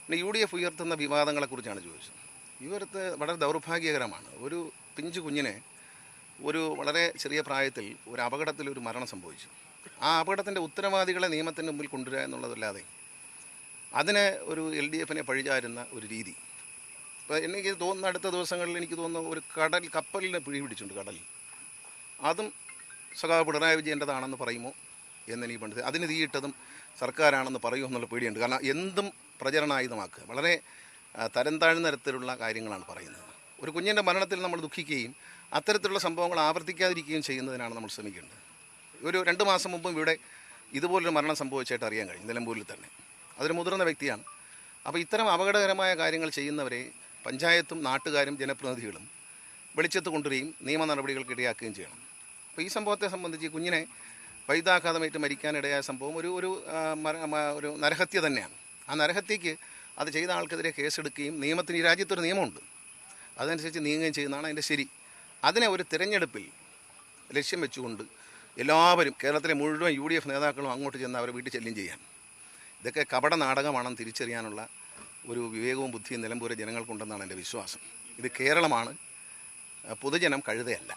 പിന്നെ UDF ഉയർത്തുന്ന വിവാദങ്ങളെക്കുറിച്ചാണ് ചോദിച്ചത്. ഇവർക്ക് വളരെ ദൗർഭാഗ്യകരമാണ്. ഒരു പിഞ്ചു കുഞ്ഞിനെ ഒരു വളരെ ചെറിയ പ്രായത്തിൽ ഒരു അപകടത്തിൽ ഒരു മരണം സംഭവിച്ചു. ആ അപകടത്തിൻ്റെ ഉത്തരവാദികളെ നിയമത്തിന് മുമ്പിൽ കൊണ്ടുവരിക എന്നുള്ളതല്ലാതെ അതിനെ ഒരു LDFനെ പഴിചാരുന്ന ഒരു രീതി. ഇപ്പോൾ എനിക്ക് തോന്നുന്ന അടുത്ത ദിവസങ്ങളിൽ എനിക്ക് തോന്നുന്നു ഒരു കപ്പലിനെ പിടിച്ചിട്ടുണ്ട് കടലിൽ. അതും സഖാവ് പിണറായി വിജയൻ്റെതാണെന്ന് പറയുമോ എന്നെനിക്ക് പണ്ട് അതിന് തീയിട്ടതും സർക്കാരാണെന്ന് പറയുമോ എന്നുള്ള പേടിയുണ്ട്. കാരണം എന്തും പ്രചരണായുധമാക്കുക, വളരെ തരം താഴ്ന്ന തരത്തിലുള്ള കാര്യങ്ങളാണ് പറയുന്നത്. ഒരു കുഞ്ഞിൻ്റെ മരണത്തിൽ നമ്മൾ ദുഃഖിക്കുകയും അത്തരത്തിലുള്ള സംഭവങ്ങൾ ആവർത്തിക്കാതിരിക്കുകയും ചെയ്യുന്നതിനാണ് നമ്മൾ ശ്രമിക്കേണ്ടത്. ഒരു 2 മാസം മുമ്പും ഇവിടെ ഇതുപോലൊരു മരണം സംഭവിച്ചായിട്ട് അറിയാൻ കഴിയും, നിലമ്പൂരിൽ തന്നെ. അതൊരു മുതിർന്ന വ്യക്തിയാണ്. അപ്പോൾ ഇത്തരം അപകടകരമായ കാര്യങ്ങൾ ചെയ്യുന്നവരെ പഞ്ചായത്തും നാട്ടുകാരും ജനപ്രതിനിധികളും വെളിച്ചത്ത് കൊണ്ടുവരികയും നിയമ നടപടികൾക്ക് ഇടയാക്കുകയും ചെയ്യണം. അപ്പോൾ ഈ സംഭവത്തെ സംബന്ധിച്ച് കുഞ്ഞിനെ വൈദ്യാഘാതമേറ്റ് മരിക്കാനിടയായ സംഭവം ഒരു നരഹത്യ തന്നെയാണ്. ആ നരഹത്യക്ക് അത് ചെയ്ത ആൾക്കെതിരെ കേസെടുക്കുകയും നിയമത്തിന് ഈ രാജ്യത്തൊരു നിയമമുണ്ട്, അതനുസരിച്ച് നീങ്ങുകയും ചെയ്യുന്നതാണ് അതിൻ്റെ ശരി. അതിനെ ഒരു തിരഞ്ഞെടുപ്പിൽ ലക്ഷ്യം വെച്ചുകൊണ്ട് എല്ലാവരും കേരളത്തിലെ മുഴുവൻ UDF നേതാക്കളും അങ്ങോട്ട് ചെന്ന് അവരെ വീട്ടിൽ ചെല്ലും ചെയ്യാൻ, ഇതൊക്കെ കപട നാടകമാണെന്ന് തിരിച്ചറിയാനുള്ള ഒരു വിവേകവും ബുദ്ധിയും നിലമ്പൂരെ ജനങ്ങൾക്കുണ്ടെന്നാണ് എൻ്റെ വിശ്വാസം. ഇത് കേരളമാണ്, പൊതുജനം കഴുതയല്ല.